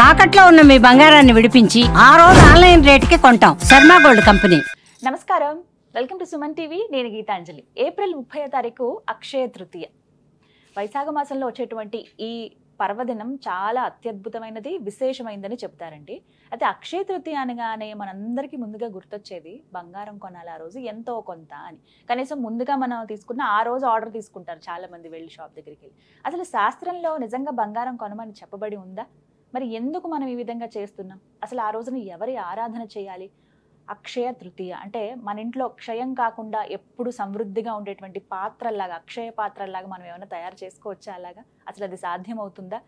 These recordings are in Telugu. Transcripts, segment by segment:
తాకట్లో ఉన్న మీ బంగారాన్ని విడిపించి ఆ రోజు ఆన్లైన్ రేటుకి కొంటాం. Sharma gold company. నమస్కారం, వెల్కమ్ టు సుమన్ టీవీ. నేను గీతాంజలి. ఏప్రిల్ 30వ తారీఖు అక్షయ తృతీయ. వైశాఖ మాసంలో వచ్చేటువంటి ఈ పర్వదినం చాలా అత్యద్భుతమైనది, విశేషమైనదని చెప్తారండి. అయితే అక్షయ తృతీయ అనగానే మనందరికీ ముందుగా గుర్తొచ్చేది బంగారం కొనాలి ఆ రోజు ఎంతో కొంత అని. కనీసం ముందుగా మనం తీసుకున్న ఆ రోజు ఆర్డర్ తీసుకుంటారు చాలా మంది వెళ్ళి షాప్ దగ్గరికి వెళ్ళి. అసలు శాస్త్రంలో నిజంగా బంగారం కొనమని చెప్పబడి ఉందా? మరి ఎందుకు మనం ఈ విధంగా చేస్తున్నాం? అసలు ఆ రోజున ఎవరి ఆరాధన చేయాలి? అక్షయ తృతీయ అంటే మన ఇంట్లో క్షయం కాకుండా ఎప్పుడు సమృద్ధిగా ఉండేటువంటి పాత్రల్లాగా, అక్షయ పాత్రల్లాగా మనం ఏమైనా తయారు చేసుకోవచ్చా? అలాగా అసలు అది సాధ్యమవుతుందా?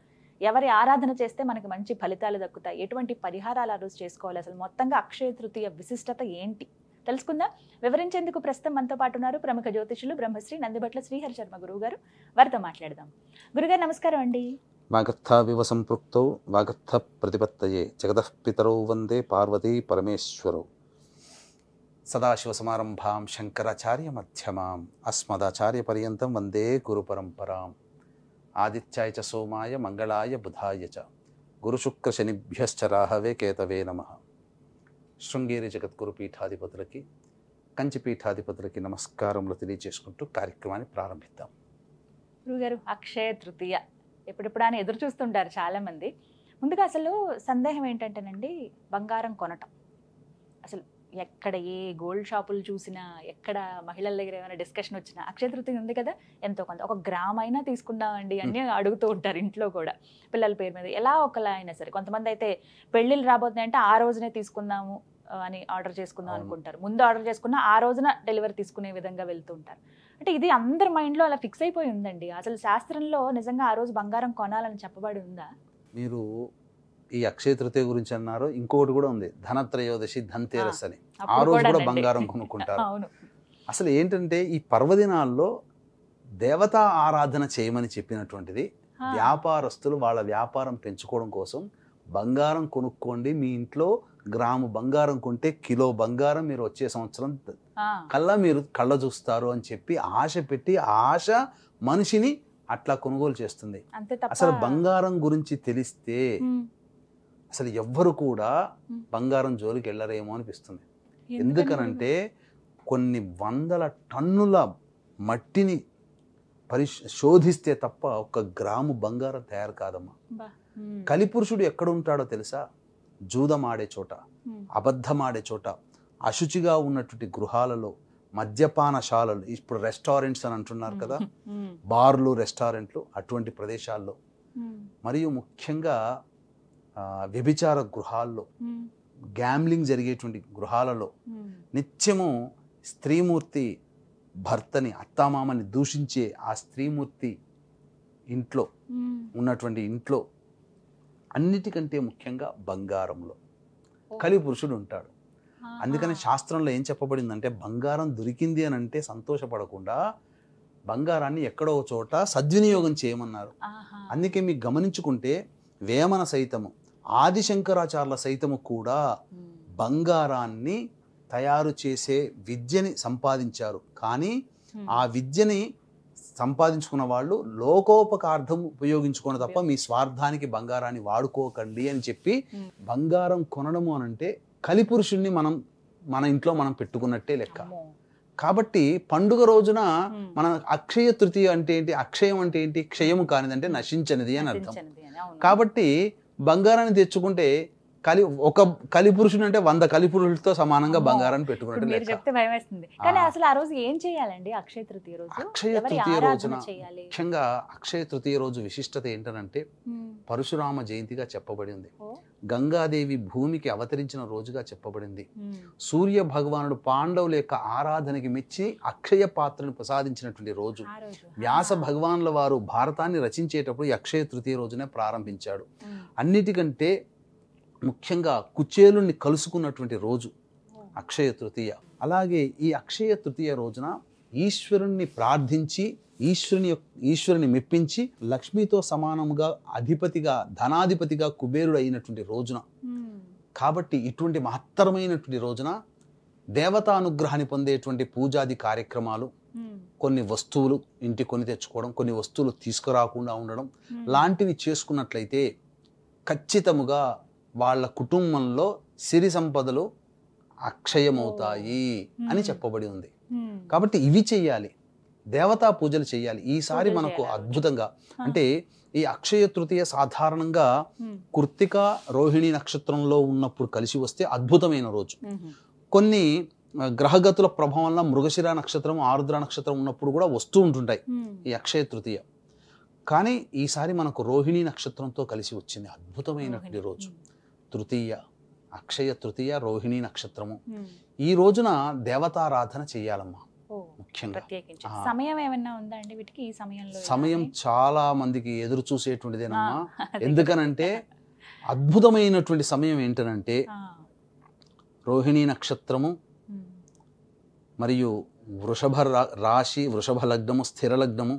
ఎవరి ఆరాధన చేస్తే మనకి మంచి ఫలితాలు దక్కుతాయి? ఎటువంటి పరిహారాలు ఆ రోజు చేసుకోవాలి? అసలు మొత్తంగా అక్షయ తృతీయ విశిష్టత ఏంటి తెలుసుకుందాం. వివరించేందుకు ప్రస్తుతం మనతో పాటు ఉన్నారు ప్రముఖ జ్యోతిషులు బ్రహ్మశ్రీ నందిబట్ల శ్రీహరి శర్మ గురువు గారు. వారితో మాట్లాడదాం. గురుగారు నమస్కారం అండి. వాగర్థావివ సంపృక్తౌ వాగర్థ ప్రతిపత్తయే జగతః పితరౌ వందే పార్వతీ పరమేశ్వరౌ. సదాశివసమారంభాం శంకరాచార్య మధ్యమాం అస్మదాచార్య పర్యంతం వందే గురు పరంపరాం. ఆదిత్యాయ చ సోమాయ మంగళాయ బుధాయ చ గురుశుక్ర శనిభ్యశ్చ రాహవే కేతవే నమః. శృంగేరి జగద్గురు పీఠాధిపతులకి, కంచి పీఠాధిపతులకి నమస్కారములు తెలియజేసుకుంటూ కార్యక్రమాన్ని ప్రారంభిద్దాం. గురుగారు, అక్షయ తృతీయ ఎప్పుడెప్పుడు అని ఎదురు చూస్తుంటారు చాలా మంది. ముందుగా అసలు సందేహం ఏంటంటేనండి, బంగారం కొనటం అసలు ఎక్కడ ఏ గోల్డ్ షాపులు చూసినా, ఎక్కడ మహిళల దగ్గర ఏమైనా డిస్కషన్ వచ్చినా అక్షయ తృతీయ ఉంది కదా, ఎంతో కొంత ఒక గ్రామ్ అయినా తీసుకుందామండి అని అడుగుతూ ఉంటారు. ఇంట్లో కూడా పిల్లల పేరు మీద ఎలా ఒకలా అయినా సరే. కొంతమంది అయితే పెళ్ళిళ్ళు రాబోతున్నాయంటే ఆ రోజునే తీసుకుందాము అని ఆర్డర్ చేసుకుందాం అనుకుంటారు. ముందు ఆర్డర్ చేసుకున్న ఆ రోజున డెలివరీ తీసుకునే విధంగా వెళ్తూ ఉంటారు. అంటే ఇది అందరి మైండ్లో అలా ఫిక్స్ అయిపోయి ఉందండి. అసలు శాస్త్రంలో నిజంగా ఆ రోజు బంగారం కొనాలని చెప్పబడి ఉందా? మీరు ఈ అక్షయ తృతీయ గురించి అన్నారు, ఇంకొకటి కూడా ఉంది, ధనత్రయోదశి, ధన్తేరస్ అని. ఆ రోజు కూడా బంగారం కొనుక్కుంటారు. అసలు ఏంటంటే ఈ పర్వదినాల్లో దేవతా ఆరాధన చేయమని చెప్పినటువంటిది. వ్యాపారస్తులు వాళ్ళ వ్యాపారం పెంచుకోవడం కోసం బంగారం కొనుక్కోండి, మీ ఇంట్లో గ్రాము బంగారం కొంటే కిలో బంగారం మీరు వచ్చే సంవత్సరం కల్లా మీరు కళ్ళ చూస్తారు అని చెప్పి ఆశ పెట్టి, ఆశ మనిషిని అట్లా కొనుగోలు చేస్తుంది. అసలు బంగారం గురించి తెలిస్తే అసలు ఎవ్వరు కూడా బంగారం జోలికి వెళ్ళరేమో అనిపిస్తుంది. ఎందుకనంటే కొన్ని వందల టన్నుల మట్టిని శోధిస్తే తప్ప ఒక్క గ్రాము బంగారం తయారు కాదమ్మా. కలిపురుషుడు ఎక్కడ ఉంటాడో తెలుసా? జూదమాడే చోట, అబద్ధమాడే చోట, అశుచిగా ఉన్నటువంటి గృహాలలో, మద్యపానశాలలు, ఇప్పుడు రెస్టారెంట్స్ అని అంటున్నారు కదా, బార్లు, రెస్టారెంట్లు, అటువంటి ప్రదేశాల్లో, మరియు ముఖ్యంగా వ్యభిచార గృహాల్లో, గ్యాంబ్లింగ్ జరిగేటువంటి గృహాలలో నిత్యము స్త్రీమూర్తి భర్తని, అత్తామామని దూషించే ఆ స్త్రీమూర్తి ఇంట్లో ఉన్నటువంటి ఇంట్లో అన్నిటికంటే ముఖ్యంగా బంగారంలో కలిపురుషుడు ఉంటాడు. అందుకని శాస్త్రంలో ఏం చెప్పబడిందంటే, బంగారం దొరికింది అని అంటే సంతోషపడకుండా బంగారాన్ని ఎక్కడో చోట సద్వినియోగం చేయమన్నారు. అందుకే మీకు గమనించుకుంటే వేమన సైతము, ఆదిశంకరాచార్యుల సైతము కూడా బంగారాన్ని తయారు చేసే విద్యని సంపాదించారు. కానీ ఆ విద్యని సంపాదించుకున్న వాళ్ళు లోకోపకార్థం ఉపయోగించుకోవడం తప్ప మీ స్వార్థానికి బంగారాన్ని వాడుకోకండి అని చెప్పి, బంగారం కొనడము అనంటే కలిపురుషుణ్ణి మన ఇంట్లో మనం పెట్టుకున్నట్టే లెక్క. కాబట్టి పండుగ రోజున మన అక్షయ తృతీయ అంటే ఏంటి? అక్షయం అంటే ఏంటి? క్షయము కానిదంటే నశించనిది అని అర్థం. కాబట్టి బంగారాన్ని తెచ్చుకుంటే ఒక కలిపురుషుడు అంటే 100 కలిపురుషులతో సమానంగా బంగారాన్ని పెట్టుకున్నట్టు చెప్తే భయం వేస్తుంది. కానీ అసలు ఆ రోజు ఏం చేయాలండి? అక్షయ తృతీయ రోజు, అక్షయ తృతీయ రోజున ముఖ్యంగా అక్షయ తృతీయ రోజు విశిష్టత ఏంటనంటే పరశురామ జయంతిగా చెప్పబడింది. గంగాదేవి భూమికి అవతరించిన రోజుగా చెప్పబడింది. సూర్య భగవానుడు పాండవుల యొక్క ఆరాధనకి మెచ్చి అక్షయ పాత్రను ప్రసాదించినటువంటి రోజు. వ్యాస భగవానుల వారు భారతాన్ని రచించేటప్పుడు ఈ అక్షయ తృతీయ రోజునే ప్రారంభించాడు. అన్నిటికంటే ముఖ్యంగా కుచేలుని కలుసుకున్నటువంటి రోజు అక్షయ తృతీయ. అలాగే ఈ అక్షయ తృతీయ రోజున ఈశ్వరుణ్ణి ప్రార్థించి, ఈశ్వరుని మెప్పించి, లక్ష్మితో సమానముగా అధిపతిగా, ధనాధిపతిగా కుబేరుడు అయినటువంటి రోజున. కాబట్టి ఇటువంటి మహత్తరమైనటువంటి రోజున దేవతానుగ్రహాన్ని పొందేటువంటి పూజాది కార్యక్రమాలు, కొన్ని వస్తువులు ఇంటి కొని తెచ్చుకోవడం, కొన్ని వస్తువులు తీసుకురాకుండా ఉండడం లాంటివి చేసుకున్నట్లయితే ఖచ్చితముగా వాళ్ళ కుటుంబంలో సిరి సంపదలు అక్షయమవుతాయి అని చెప్పబడి ఉంది. కాబట్టి ఇవి చెయ్యాలి, దేవతా పూజలు చెయ్యాలి. ఈసారి మనకు అద్భుతంగా అంటే ఈ అక్షయ తృతీయ సాధారణంగా కృత్తిక రోహిణి నక్షత్రంలో ఉన్నప్పుడు కలిసి వస్తే అద్భుతమైన రోజు. కొన్ని గ్రహగతుల ప్రభావం వల్ల మృగశిర నక్షత్రం ఆరుద్ర నక్షత్రం ఉన్నప్పుడు కూడా వస్తూ ఉంటుంటాయి ఈ అక్షయ తృతీయ. కానీ ఈసారి మనకు రోహిణి నక్షత్రంతో కలిసి వచ్చింది, అద్భుతమైనటువంటి రోజు తృతీయ, అక్షయ తృతీయ రోహిణి నక్షత్రము. ఈ రోజున దేవతారాధన చెయ్యాలమ్మా. ముఖ్యంగా సమయం ఏమైనా ఉందా అండి వీటికి? ఈ సమయంలో సమయం చాలా మందికి ఎదురు చూసేటువంటిదేనమ్మా. ఎందుకనంటే అద్భుతమైనటువంటి సమయం ఏంటనంటే రోహిణి నక్షత్రము మరియు వృషభ రాశి, వృషభ లగ్నము, స్థిర లగ్నము,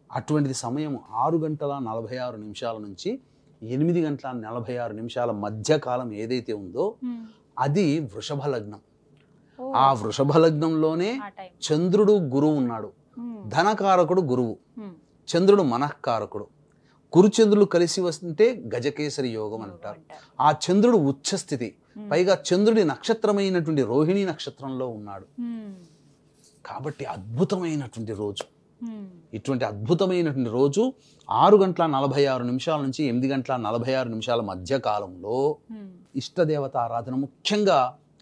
అటువంటిది సమయం 6:46 నుంచి 8:46 మధ్య కాలం ఏదైతే ఉందో అది వృషభ లగ్నం. ఆ వృషభ లగ్నంలోనే చంద్రుడు గురువు ఉన్నాడు. ధనకారకుడు గురువు, చంద్రుడు మనఃకారకుడు. గురుచంద్రులు కలిసి వస్తుంటే గజకేసరి యోగం అంటారు. ఆ చంద్రుడు ఉచ్చస్థితి, పైగా చంద్రుడి నక్షత్రమైనటువంటి రోహిణి నక్షత్రంలో ఉన్నాడు. కాబట్టి అద్భుతమైనటువంటి రోజు. ఇటువంటి అద్భుతమైనటువంటి రోజు 6:46 నుంచి 8:46 మధ్య కాలంలో ఇష్టదేవత ఆరాధన, ముఖ్యంగా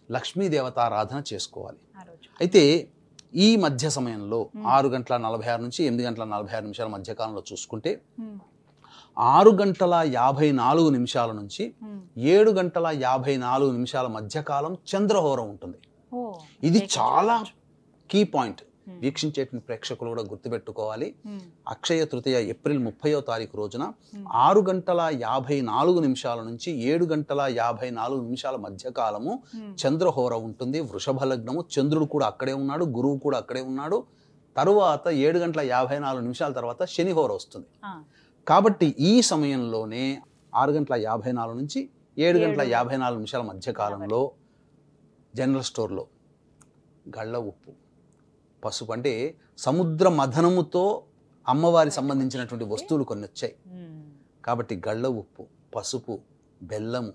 లక్ష్మీదేవత ఆరాధన చేసుకోవాలి. అయితే ఈ మధ్య సమయంలో 6:46 నుంచి 8:46 మధ్య కాలంలో చూసుకుంటే 6:54 నుంచి 7:54 మధ్య కాలం చంద్రహోరం ఉంటుంది. ఇది చాలా కీ పాయింట్. వీక్షించేటువంటి ప్రేక్షకులు కూడా గుర్తుపెట్టుకోవాలి. అక్షయ తృతీయ ఏప్రిల్ 30వ తారీఖు రోజున 6:54 నుంచి 7:54 మధ్య కాలము చంద్రహోర ఉంటుంది. వృషభ లగ్నము, చంద్రుడు కూడా అక్కడే ఉన్నాడు, గురువు కూడా అక్కడే ఉన్నాడు. తరువాత 7:54 తర్వాత శనిహోర వస్తుంది. కాబట్టి ఈ సమయంలోనే 6:54 నుంచి 7:54 మధ్య కాలంలో జనరల్ స్టోర్లో గళ్ళ ఉప్పు, పసుపు, అంటే సముద్ర మథనముతో అమ్మవారి సంబంధించినటువంటి వస్తువులు కొన్ని వచ్చాయి. కాబట్టి గళ్ళ ఉప్పు, పసుపు, బెల్లము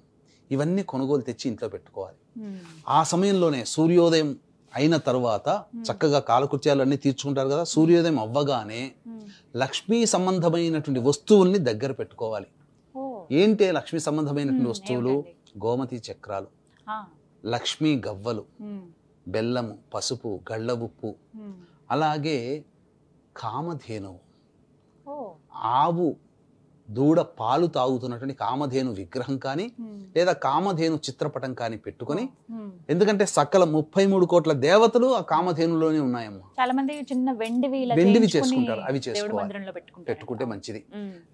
ఇవన్నీ కొనుగోలు తెచ్చి ఇంట్లో పెట్టుకోవాలి. ఆ సమయంలోనే సూర్యోదయం అయిన తర్వాత చక్కగా కాలకృత్యాలన్నీ తీర్చుకుంటారు కదా, సూర్యోదయం అవ్వగానే లక్ష్మీ సంబంధమైనటువంటి వస్తువుల్ని దగ్గర పెట్టుకోవాలి. ఏంటి లక్ష్మీ సంబంధమైనటువంటి వస్తువులు? గోమతి చక్రాలు, లక్ష్మీ గవ్వలు, బెల్లము, పసుపు, గళ్ళ ఉప్పు, అలాగే కామధేనువు, ఆవు దూడ పాలు తాగుతున్నటువంటి కామధేను విగ్రహం కానీ లేదా కామధేను చిత్రపటం కానీ పెట్టుకొని, ఎందుకంటే సకల 33 కోట్ల దేవతలు ఆ కామధేనులోనే ఉన్నాయమ్మా. చాలా మంది చిన్న వెండివి చేసుకుంటారు, అవి చేసుకోవాలి, పెట్టుకుంటే మంచిది.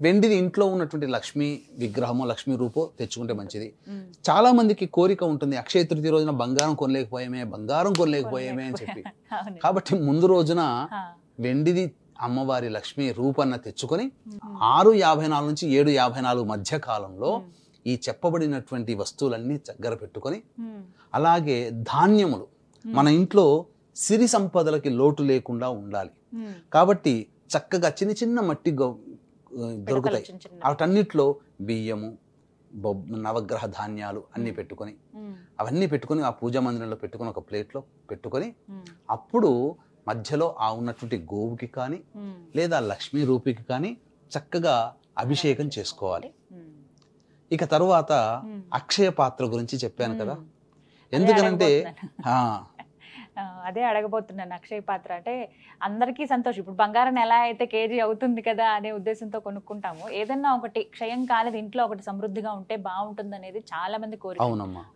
వెండిది ఇంట్లో ఉన్నటువంటి లక్ష్మీ విగ్రహమో లక్ష్మీ రూపో తెచ్చుకుంటే మంచిది. చాలా మందికి కోరిక ఉంటుంది, అక్షయ తృతీయ రోజున బంగారం కొనలేకపోయామే అని చెప్పి. కాబట్టి ముందు రోజున వెండిది అమ్మవారి లక్ష్మీ రూపన్న తెచ్చుకొని 6:54 నుంచి 7:54 మధ్య కాలంలో ఈ చెప్పబడినటువంటి వస్తువులన్నీ దగ్గర పెట్టుకొని, అలాగే ధాన్యములు, మన ఇంట్లో సిరి సంపదలకి లోటు లేకుండా ఉండాలి కాబట్టి చక్కగా చిన్న చిన్న మట్టి దొరుకుతాయి, వాటన్నిటిలో బియ్యము, నవగ్రహ ధాన్యాలు అన్ని పెట్టుకొని, అవన్నీ పెట్టుకొని ఆ పూజా మందిరంలో పెట్టుకొని ఒక ప్లేట్లో పెట్టుకొని, అప్పుడు మధ్యలో ఆ ఉన్నటువంటి గోవుకి కానీ లేదా లక్ష్మీ రూపికి కానీ చక్కగా అభిషేకం చేసుకోవాలి. ఇక తరువాత అక్షయ పాత్ర గురించి చెప్పాను కదా, ఎందుకనంటే అదే అడగబోతున్నాను. అక్షయ పాత్ర అంటే అందరికీ సంతోషం. ఇప్పుడు బంగారం ఎలా అయితే కేజీ అవుతుంది కదా అనే ఉద్దేశంతో కొనుక్కుంటాము, ఏదన్నా ఒకటి క్షయం కాలేదు ఇంట్లో ఒకటి సమృద్ధిగా ఉంటే బాగుంటుంది అనేది చాలా మంది కోరిక.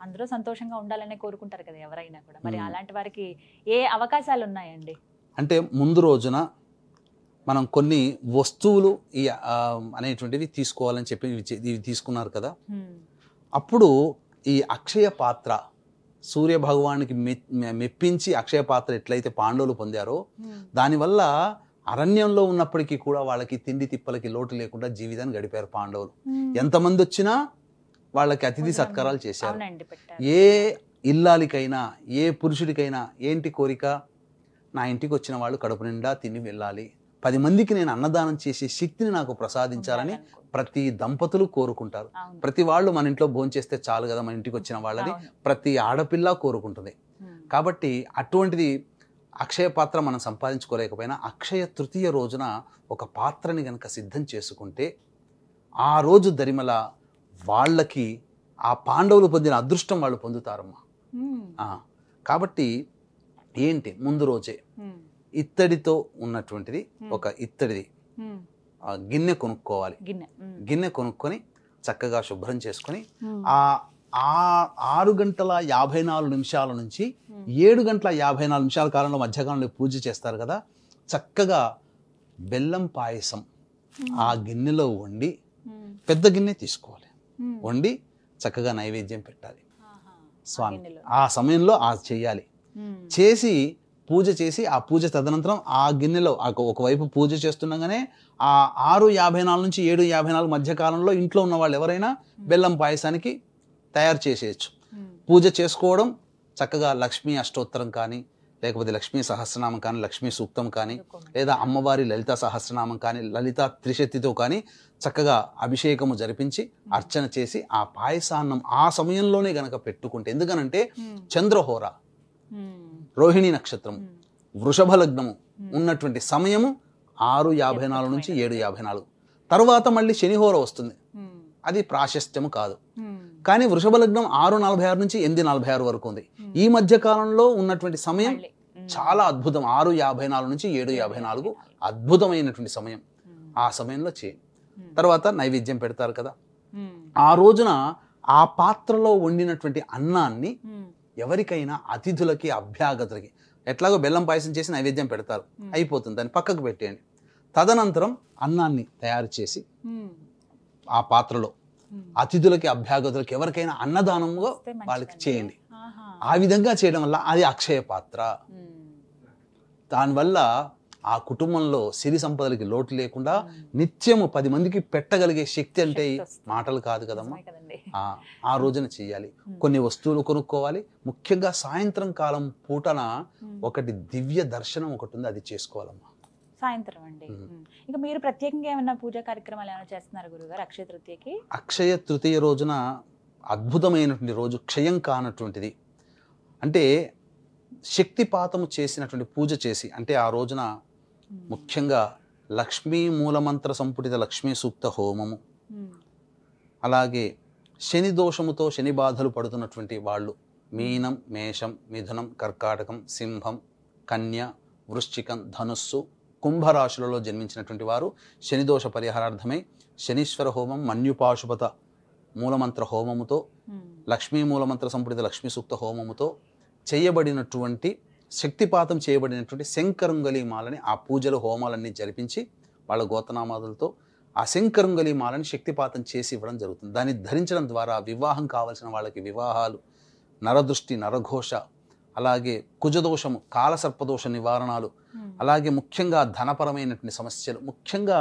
అందరూ సంతోషంగా ఉండాలనే కోరుకుంటారు కదా ఎవరైనా కూడా. మరి అలాంటి వారికి ఏ అవకాశాలు ఉన్నాయండి? అంటే ముందు రోజున మనం కొన్ని వస్తువులు ఈ అనేటువంటివి తీసుకోవాలని చెప్పి ఇవి తీసుకున్నారు కదా, అప్పుడు ఈ అక్షయ పాత్ర సూర్య భగవానికి మెప్పించి అక్షయ పాత్ర ఎట్లయితే పాండవులు పొందారో, దానివల్ల అరణ్యంలో ఉన్నప్పటికీ కూడా వాళ్ళకి తిండి తిప్పలకి లోటు లేకుండా జీవితాన్ని గడిపారు పాండవులు. ఎంతమంది వచ్చినా వాళ్ళకి అతిథి సత్కారాలు చేశారు. ఏ ఇల్లాలికైనా ఏ పురుషుడికైనా ఏంటి కోరిక? నా ఇంటికి వచ్చిన వాళ్ళు కడుపు నిండా తిని వెళ్ళాలి, 10 మందికి నేను అన్నదానం చేసే శక్తిని నాకు ప్రసాదించాలని ప్రతి దంపతులు కోరుకుంటారు. ప్రతి వాళ్ళు మన ఇంట్లో భోంచేస్తే చాలు కదా మన ఇంటికి వచ్చిన వాళ్ళని ప్రతి ఆడపిల్ల కోరుకుంటుంది. కాబట్టి అటువంటిది అక్షయ పాత్ర మనం సంపాదించుకోలేకపోయినా అక్షయ తృతీయ రోజున ఒక పాత్రని గనక సిద్ధం చేసుకుంటే ఆ రోజు దరిమల వాళ్ళకి ఆ పాండవులు పొందిన అదృష్టం వాళ్ళు పొందుతారమ్మా. కాబట్టి ఏంటి ముందు రోజే ఇత్తడితో ఉన్నటువంటిది ఒక ఇత్తడిది గిన్నె కొనుక్కోవాలి. గిన్నె కొనుక్కొని చక్కగా శుభ్రం చేసుకొని ఆ 6:54 నుంచి 7:54 కాలంలో మధ్యకాలంలో పూజ చేస్తారు కదా, చక్కగా బెల్లం పాయసం ఆ గిన్నెలో వండి, పెద్ద గిన్నె తీసుకోవాలి, వండి చక్కగా నైవేద్యం పెట్టాలి స్వామి. ఆ సమయంలో చేయాలి. చేసి పూజ చేసి ఆ పూజ తదనంతరం ఆ గిన్నెలో ఒకవైపు పూజ చేస్తుండగానే ఆ 6:54 నుంచి 7:54 మధ్యకాలంలో ఇంట్లో ఉన్న వాళ్ళు ఎవరైనా బెల్లం పాయసానికి తయారు చేసేయచ్చు. పూజ చేసుకోవడం చక్కగా లక్ష్మీ అష్టోత్తరం కానీ, లేకపోతే లక్ష్మీ సహస్రనామం కానీ, లక్ష్మీ సూక్తం కానీ, లేదా అమ్మవారి లలిత సహస్రనామం కానీ, లలిత త్రిశక్తితో కానీ చక్కగా అభిషేకము జరిపించి అర్చన చేసి ఆ పాయసాన్నం ఆ సమయంలోనే గనక పెట్టుకుంటే, ఎందుకనంటే చంద్రహోర, రోహిణి నక్షత్రం, వృషభ లగ్నము ఉన్నటువంటి సమయము 6:54 నుంచి 7:54. తర్వాత మళ్ళీ శనిహోర వస్తుంది, అది ప్రాశస్త్యము కాదు. కానీ వృషభ లగ్నం 6:46 నుంచి 8:46 వరకు ఉంది. ఈ మధ్య కాలంలో ఉన్నటువంటి సమయం చాలా అద్భుతం. 6:54 నుంచి 7:54 అద్భుతమైనటువంటి సమయం. ఆ సమయంలో చేయండి. తర్వాత నైవేద్యం పెడతారు కదా, ఆ రోజున ఆ పాత్రలో వండినటువంటి అన్నాన్ని ఎవరికైనా అతిథులకి అభ్యాగతులకి ఎట్లాగో బెల్లం పాయసం చేసి నైవేద్యం పెడతారు, అయిపోతుంది, దాన్ని పక్కకు పెట్టేయండి. తదనంతరం అన్నాన్ని తయారు చేసి ఆ పాత్రలో అతిథులకి అభ్యాగతులకి ఎవరికైనా అన్నదానంగా వాళ్ళకి చేయండి. ఆ విధంగా చేయడం వల్ల అది అక్షయ పాత్ర. దానివల్ల ఆ కుటుంబంలో సిరి సంపదలకి లోటు లేకుండా నిత్యము 10 మందికి పెట్టగలిగే శక్తి అంటే మాటలు కాదు కదమ్మా. ఆ రోజున చెయ్యాలి. కొన్ని వస్తువులు కొనుక్కోవాలి. ముఖ్యంగా సాయంత్రం కాలం పూటన ఒకటి దివ్య దర్శనం ఒకటి ఉంది, అది చేసుకోవాలమ్మా సాయంత్రం అండి. ఇంకా మీరు ప్రత్యేకంగా ఏమైనా పూజా కార్యక్రమాలు ఏమైనా చేస్తున్నారు గురుగారు అక్షయ తృతీయకి? అక్షయ తృతీయ రోజున అద్భుతమైనటువంటి రోజు, క్షయం కానటువంటిది. అంటే శక్తిపాతము చేసినటువంటి పూజ చేసి, అంటే ఆ రోజున ముఖ్యంగా లక్ష్మీ మూలమంత్ర సంపుటిత లక్ష్మీ సూక్త హోమము, అలాగే శని దోషముతో శని బాధలు పడుతున్నటువంటి వాళ్ళు మీనం, మేషం, మిథునం, కర్కాటకం, సింహం, కన్య, వృశ్చికం, ధనుస్సు, కుంభరాశులలో జన్మించినటువంటి వారు శనిదోష పరిహారార్థమై శనీశ్వర హోమం, మన్యుపాశుపత మూలమంత్ర హోమముతో, లక్ష్మీ మూలమంత్ర సంపుటిత లక్ష్మీ సూక్త హోమముతో చేయబడినటువంటి శక్తిపాతం చేయబడినటువంటి శంకరుంగలి మాలని ఆ పూజలు హోమాలన్నీ జరిపించి వాళ్ళ గోతనామాదులతో ఆ శంకరుంగలి మాలని శక్తిపాతం చేసి ఇవ్వడం జరుగుతుంది. దాన్ని ధరించడం ద్వారా వివాహం కావలసిన వాళ్ళకి వివాహాలు, నరదృష్టి, నరఘోష, అలాగే కుజదోషము, కాలసర్పదోష నివారణాలు, అలాగే ముఖ్యంగా ధనపరమైనటువంటి సమస్యలు, ముఖ్యంగా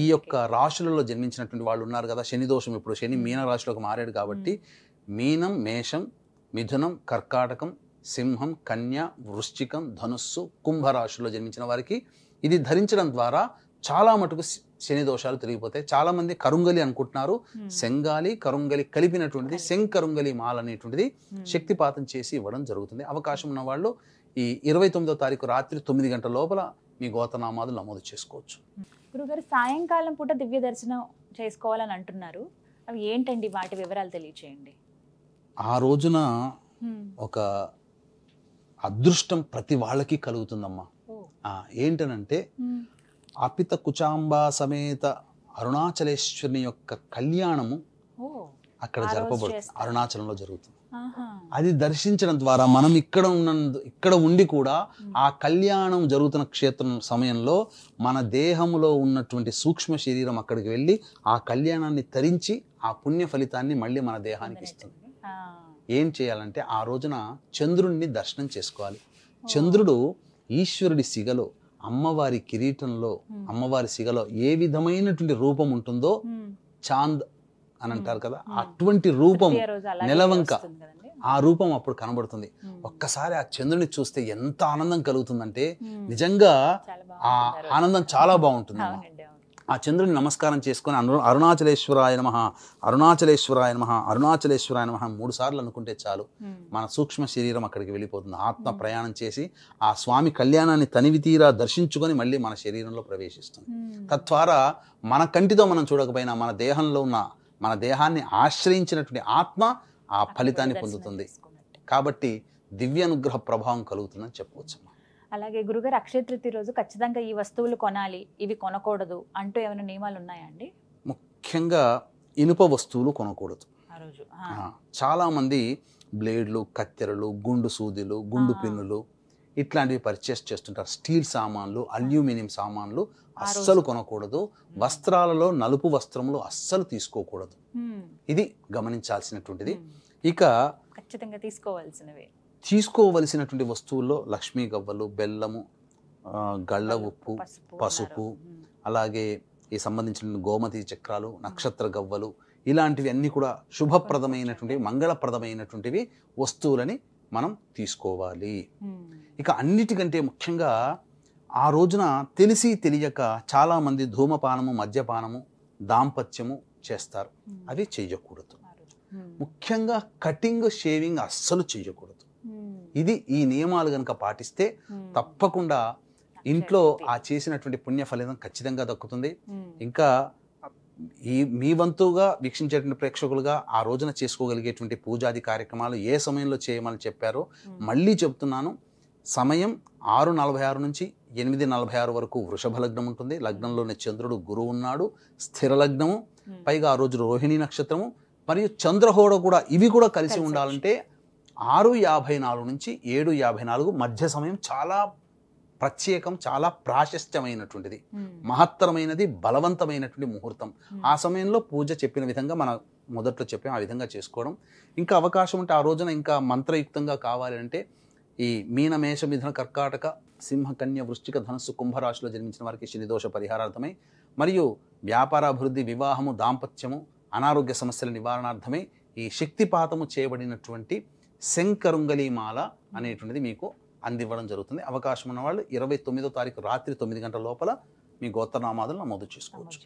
ఈ యొక్క రాశులలో జన్మించినటువంటి వాళ్ళు ఉన్నారు కదా, శని దోషం, ఇప్పుడు శని మీన రాశిలోకి మారాడు కాబట్టి మీనం, మేషం, మిథునం, కర్కాటకం, సింహం, కన్య, వృశ్చికం, ధనుస్సు, కుంభరాశుల్లో జన్మించిన వారికి ఇది ధరించడం ద్వారా చాలా మటుకు శని దోషాలు తిరిగిపోతాయి. చాలా మంది కరుంగలి అనుకుంటున్నారు, శంగాలి కరుంగలి కలిపినటువంటిది శంకరుంగలి మాల అనేటువంటిది శక్తిపాతం చేసి ఇవ్వడం జరుగుతుంది. అవకాశం ఉన్న వాళ్ళు ఈ 29వ తారీఖు రాత్రి 9 గంటల లోపల మీ గోతనామాలు నమోదు చేసుకోవచ్చు. గురుగారు, సాయంకాలం పూట దివ్య దర్శనం చేసుకోవాలని అంటున్నారు, అవి ఏంటండి, వాటి వివరాలు తెలియచేయండి. ఆ రోజున ఒక అదృష్టం ప్రతి వాళ్ళకి కలుగుతుందమ్మా. ఏంటనంటే అపిత కుచాంబా సమేత అరుణాచలేశ్వరుని యొక్క కళ్యాణము అక్కడ జరపబడుతుంది, అరుణాచలంలో జరుగుతుంది. అది దర్శించడం ద్వారా మనం ఇక్కడ ఉండి కూడా ఆ కళ్యాణం జరుగుతున్న క్షేత్రం సమయంలో మన దేహంలో ఉన్నటువంటి సూక్ష్మ శరీరం అక్కడికి వెళ్ళి ఆ కళ్యాణాన్ని తరించి ఆ పుణ్య ఫలితాన్ని మళ్ళీ మన దేహానికి ఇస్తుంది. ఏం చేయాలంటే ఆ రోజున చంద్రుడిని దర్శనం చేసుకోవాలి. చంద్రుడు ఈశ్వరుడి సిగలో, అమ్మవారి కిరీటంలో, అమ్మవారి సిగలో ఏ విధమైనటువంటి రూపం ఉంటుందో చాంద్ అని అంటారు కదా, అటువంటి రూపం తృతీయ రోజు అలాగే నెలవంక వస్తుంది కదండి. ఆ రూపం అప్పుడు కనబడుతుంది. ఒక్కసారి ఆ చంద్రుని చూస్తే ఎంత ఆనందం కలుగుతుందంటే నిజంగా చాలా ఆ బాగుంటుంది. ఆనందం చాలా బాగుంటుంది. అవునండి, అవును. ఆ చంద్రుని నమస్కారం చేసుకొని అరుణాచలేశ్వరాయ నమః, అరుణాచలేశ్వరాయ నమః, అరుణాచలేశ్వరాయ నమః 3 సార్లు అనుకుంటే చాలు మన సూక్ష్మ శరీరం అక్కడికి వెళ్ళిపోతుంది. ఆత్మ ప్రయాణం చేసి ఆ స్వామి కళ్యాణాన్ని తనివి తీరా దర్శించుకొని మళ్ళీ మన శరీరంలో ప్రవేశిస్తుంది. తద్వారా మన కంటితో మనం చూడకపోయినా మన దేహంలో ఉన్న మన దేహాన్ని ఆశ్రయించినటువంటి ఆత్మ ఆ ఫలితాన్ని పొందుతుంది. కాబట్టి దివ్యానుగ్రహ ప్రభావం కలుగుతుందని చెప్పవచ్చు. అలాగే గురుగారు, అక్షయ తృతీయ రోజు ఖచ్చితంగా ఈ వస్తువులు కొనాలి, ఇవి కొనకూడదు అంటూ ఏమైనా నియమాలు ఉన్నాయా అండి? ముఖ్యంగా ఇనుప వస్తువులు కొనకూడదు ఆ రోజు చాలా మంది బ్లేడ్లు, కత్తెరలు, గుండు సూదిలు, గుండు పిన్నులు ఇట్లాంటివి పర్చేస్ చేస్తుంటారు. స్టీల్ సామాన్లు, అల్యూమినియం సామాన్లు అస్సలు కొనకూడదు. వస్త్రాలలో నలుపు వస్త్రములు అస్సలు తీసుకోకూడదు. ఇది గమనించాల్సినటువంటిది. ఇక ఖచ్చితంగా తీసుకోవలసినటువంటి వస్తువుల్లో లక్ష్మీ గవ్వలు, బెల్లము, గళ్ళ ఉప్పు, పసుపు, అలాగే ఈ సంబంధించిన గోమతి చక్రాలు, నక్షత్ర గవ్వలు, ఇలాంటివి అన్నీ కూడా శుభప్రదమైనటువంటివి, మంగళప్రదమైనటువంటివి వస్తువులని మనం తీసుకోవాలి. ఇక అన్నిటికంటే ముఖ్యంగా ఆ రోజున తెలిసి తెలియక చాలామంది ధూమపానము, మద్యపానము, దాంపత్యము చేస్తారు. అవి చేయకూడదు. ముఖ్యంగా కటింగ్, షేవింగ్ అస్సలు చేయకూడదు. ఇది ఈ నియమాలు కనుక పాటిస్తే తప్పకుండా ఇంట్లో ఆ చేసినటువంటి పుణ్య ఫలితం ఖచ్చితంగా దక్కుతుంది. ఇంకా మీ వంతుగా వీక్షించేటువంటి ప్రేక్షకులుగా ఆ రోజున చేసుకోగలిగేటువంటి పూజాది కార్యక్రమాలు ఏ సమయంలో చేయమని చెప్పారో మళ్ళీ చెప్తున్నాను. సమయం 6:46 నుంచి 8:46 వరకు వృషభ లగ్నం ఉంటుంది. లగ్నంలోనే చంద్రుడు, గురువు ఉన్నాడు, స్థిర లగ్నము, పైగా ఆ రోజు రోహిణి నక్షత్రము మరియు చంద్రహోడ కూడా, ఇవి కూడా కలిసి ఉండాలంటే 6:54 నుంచి 7:54 మధ్య సమయం చాలా ప్రత్యేకం, చాలా ప్రాశస్త్యమైనటువంటిది, మహత్తరమైనది, బలవంతమైనటువంటి ముహూర్తం. ఆ సమయంలో పూజ చెప్పిన విధంగా మన మొదట్లో చెప్పాం ఆ విధంగా చేసుకోవడం. ఇంకా అవకాశం ఉంటే ఆ రోజున ఇంకా మంత్రయుక్తంగా కావాలి అంటే ఈ మీన, మేష, మిథున, కర్కాటక, సింహ, కన్య, వృశ్చిక, ధనస్సు, కుంభరాశిలో జన్మించిన వారికి శనిదోష పరిహారార్థమై మరియు వ్యాపారాభివృద్ధి, వివాహము, దాంపత్యము, అనారోగ్య సమస్యల నివారణార్థమై ఈ శక్తిపాతము చేయబడినటువంటి శంకరుంగలీమాల అనేటువంటిది మీకు అందివ్వడం జరుగుతుంది. అవకాశం ఉన్న వాళ్ళు 29వ తారీఖు రాత్రి 9 గంటల లోపల మీ గోత్రనామాదులు నమోదు చేసుకోవచ్చు.